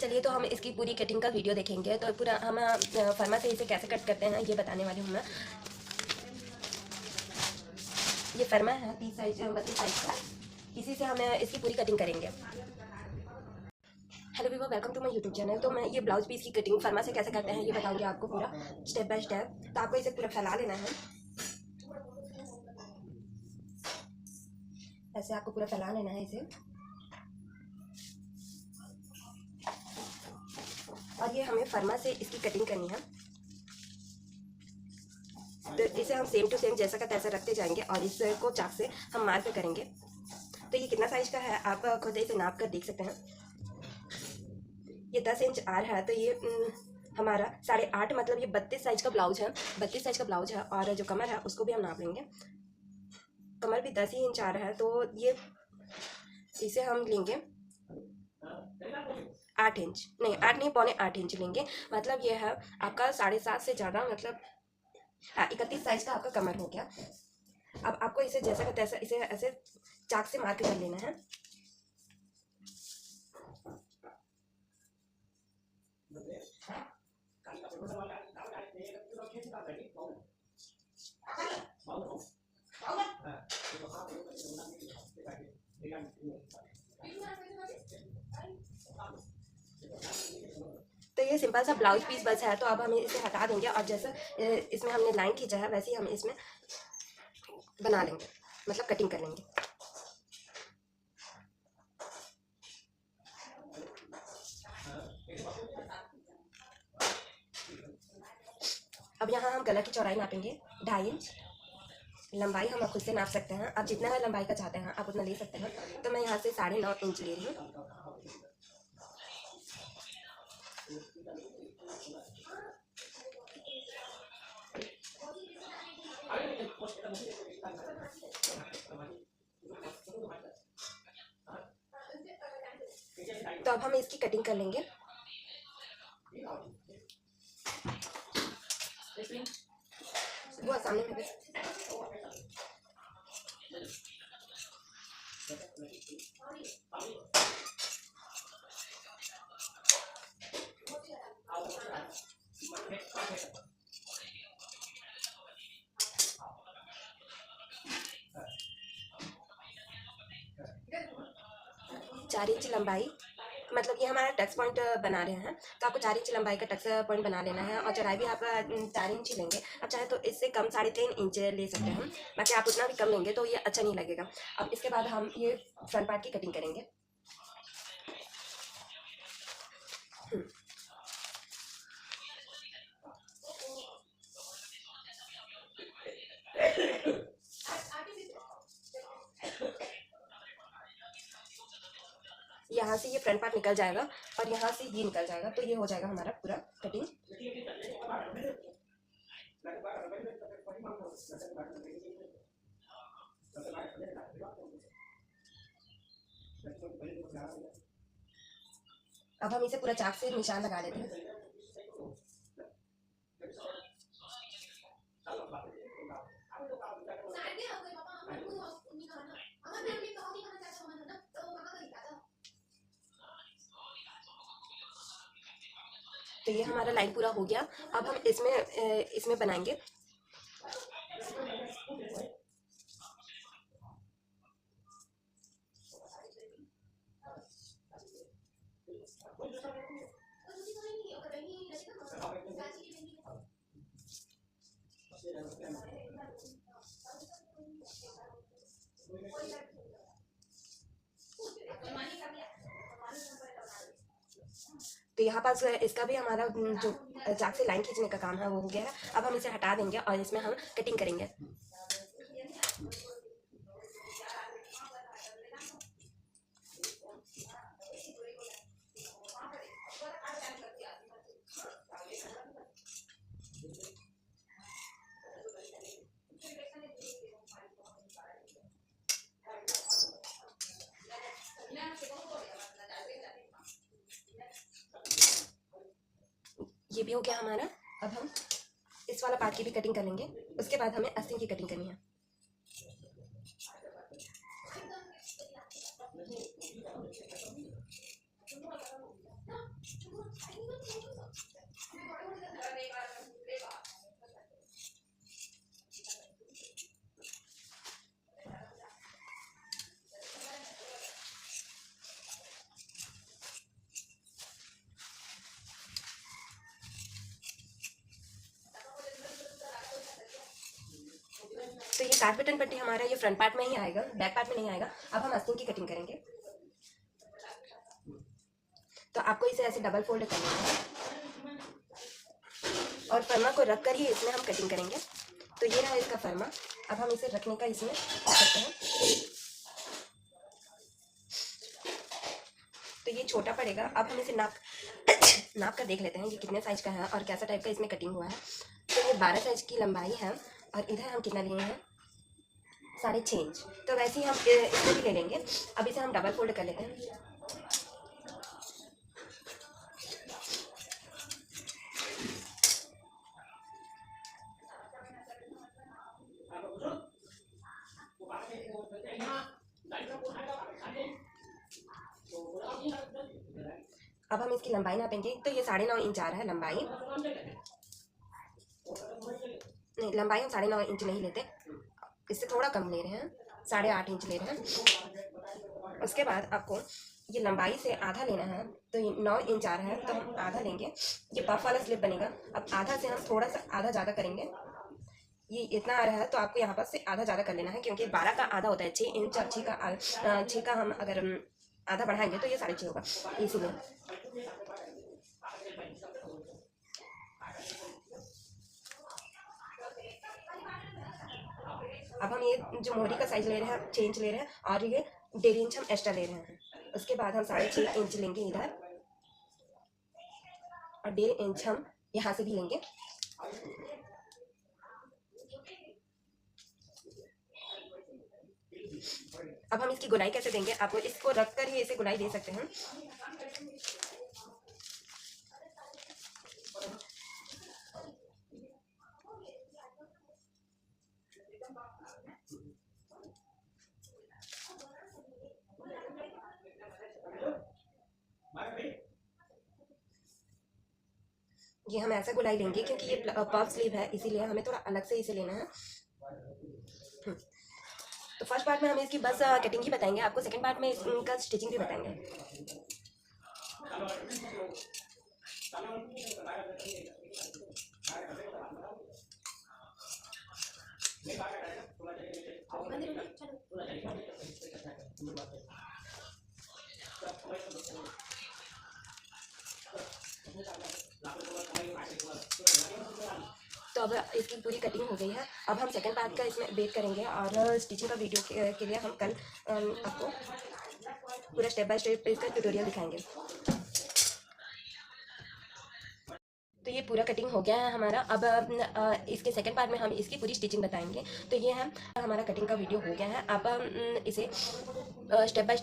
चलिए, तो हम इसकी पूरी कटिंग का वीडियो देखेंगे। तो पूरा हम फर्मा से इसे कैसे कट करते हैं ये बताने वाली हूँ मैं। ये फर्मा है 30 साइज 32 साइज का, इसी से हम इसकी पूरी कटिंग करेंगे। Hello viewer, welcome to my YouTube channel. तो मैं ये ब्लाउज पीस की कटिंग फर्मा से कैसे करते हैं ये बताऊंगी आपको पूरा स्टेप बाय स्टेप। तो आपको इसे पूरा फैला लेना है, ऐसे आपको पूरा फैला लेना है इसे। और ये हमें फर्मा से इसकी कटिंग करनी है। तो इसे हम सेम टू सेम जैसा का तैसा रखते जाएंगे और इसको चाक से हम मार्क करेंगे। तो ये कितना साइज का है आप खुद इसे नाप कर देख सकते हैं। ये 10 इंच आर है, तो ये हमारा 8.5 मतलब ये 32 साइज का ब्लाउज है। 32 साइज का ब्लाउज है। और जो कमर है उसको भी हम नाप लेंगे। कमर भी 10 ही इंच आ रहा है, तो ये इसे हम लेंगे 8 इंच, नहीं 8 नहीं, 7.25 इंच लेंगे। मतलब ये है आपका 7.5 से ज़्यादा, मतलब 31 साइज का आपका कमर हो गया। अब आपको इसे जैसा का तैसा इसे ऐसे चाक से मार्क कर लेना है। तो ये सिंपल सा ब्लाउज पीस बस है, तो अब हम इसे हटा देंगे और जैसे इसमें हमने लाइन खींचा है वैसे ही हम इसमें बना लेंगे, मतलब कटिंग कर लेंगे। अब यहाँ हम गला की चौड़ाई नापेंगे 2.5 इंच। लंबाई हम खुद से नाप सकते हैं, आप जितना लंबाई का चाहते हैं आप उतना ले सकते हैं। तो मैं यहाँ से 9.5 इंच ले रही हूँ। तो अब हम इसकी कटिंग कर लेंगे। वो सामने में 4 इंच लंबाई, मतलब ये हमारा टक्स पॉइंट बना रहे हैं, तो आपको 4 इंच लंबाई का टक्स पॉइंट बना लेना है। और चौड़ाई भी आप 4 इंच ही लेंगे। अब चाहे तो इससे कम 3.5 इंच ले सकते हैं, बाकी आप उतना भी कम लेंगे तो ये अच्छा नहीं लगेगा। अब इसके बाद हम ये फ्रंट पार्ट की कटिंग करेंगे। यहाँ से ये फ्रंट पार्ट निकल जाएगा और यहाँ से ये निकल जाएगा, तो ये हो जाएगा हमारा पूरा कटिंग। अब हम इसे पूरा चाक से निशान लगा लेते हैं। तो ये हमारा लाइन पूरा हो गया। अब हम इसमें बनाएंगे। तो यहाँ पास इसका भी हमारा जो चाक से लाइन खींचने का काम है वो हो गया है। अब हम इसे हटा देंगे और इसमें हम कटिंग करेंगे। ये भी हो गया हमारा। अब हम इस वाला पार्ट की भी कटिंग कर लेंगे। उसके बाद हमें आस्तीन की कटिंग करनी है। साथ बटन पट्टी हमारा ये फ्रंट पार्ट में ही आएगा, बैक पार्ट में नहीं आएगा। अब हम आस्तीन की कटिंग करेंगे, तो आपको इसे ऐसे डबल फोल्ड करना है और फर्मा को रख कर ही इसमें हम कटिंग करेंगे। तो ये रहा इसका फर्मा। अब हम इसे रखने का इसमें करते हैं, तो ये छोटा पड़ेगा। अब हम इसे नाप कर देख लेते हैं ये कितने साइज का है और कैसा टाइप का इसमें कटिंग हुआ है। तो ये 12 साइज की लंबाई है और इधर हम कितना लिए हैं 6.5 इंच। तो वैसे ही हम इसको भी ले लेंगे। अब इसे हम डबल फोल्ड कर लेते हैं। अब हम इसकी लंबाई नापेंगे, तो ये 9.5 इंच आ रहा है लंबाई। नहीं, लंबाई हम 9.5 इंच नहीं लेते, इससे थोड़ा कम ले रहे हैं, 8.5 इंच ले रहे हैं। उसके बाद आपको ये लंबाई से आधा लेना है, तो ये 9 इंच आ रहा है, तो हम आधा लेंगे। ये पफ वाला स्लिप बनेगा। अब आधा से हम थोड़ा सा आधा ज़्यादा करेंगे। ये इतना आ रहा है तो आपको यहाँ पर से आधा ज़्यादा कर लेना है, क्योंकि 12 का आधा होता है 6 इंच। और 6 का हम अगर आधा बढ़ाएंगे तो ये 6.5 होगा, इसीलिए। अब हम ये जो मोहरी का साइज ले रहे हैं 6 इंच ले रहे हैं और ये 1.5 इंच हम एक्स्ट्रा ले रहे हैं। उसके बाद हम 6.5 इंच लेंगे इधर और 1.5 इंच हम यहाँ से भी लेंगे। अब हम इसकी गुलाई कैसे देंगे, आपको इसको रख कर ही इसे गुलाई दे सकते हैं। ये हम ऐसा गुलाई लेंगे क्योंकि ये पफ स्लीव है, इसीलिए हमें थोड़ा अलग से इसे लेना है। तो फर्स्ट पार्ट में हम इसकी बस कटिंग ही बताएंगे, आपको सेकंड पार्ट में इनका स्टिचिंग भी बताएंगे। तो अब इसकी पूरी कटिंग हो गई है। अब हम सेकंड पार्ट का इसमें वेट करेंगे और स्टिचिंग का वीडियो के लिए हम कल आपको पूरा स्टेप बाय स्टेप इसका ट्यूटोरियल दिखाएंगे। तो ये पूरा कटिंग हो गया है हमारा। अब इसके सेकंड पार्ट में हम इसकी पूरी स्टिचिंग बताएंगे। तो ये है हमारा कटिंग का वीडियो हो गया है। अब इसे स्टेप बाय स्टेप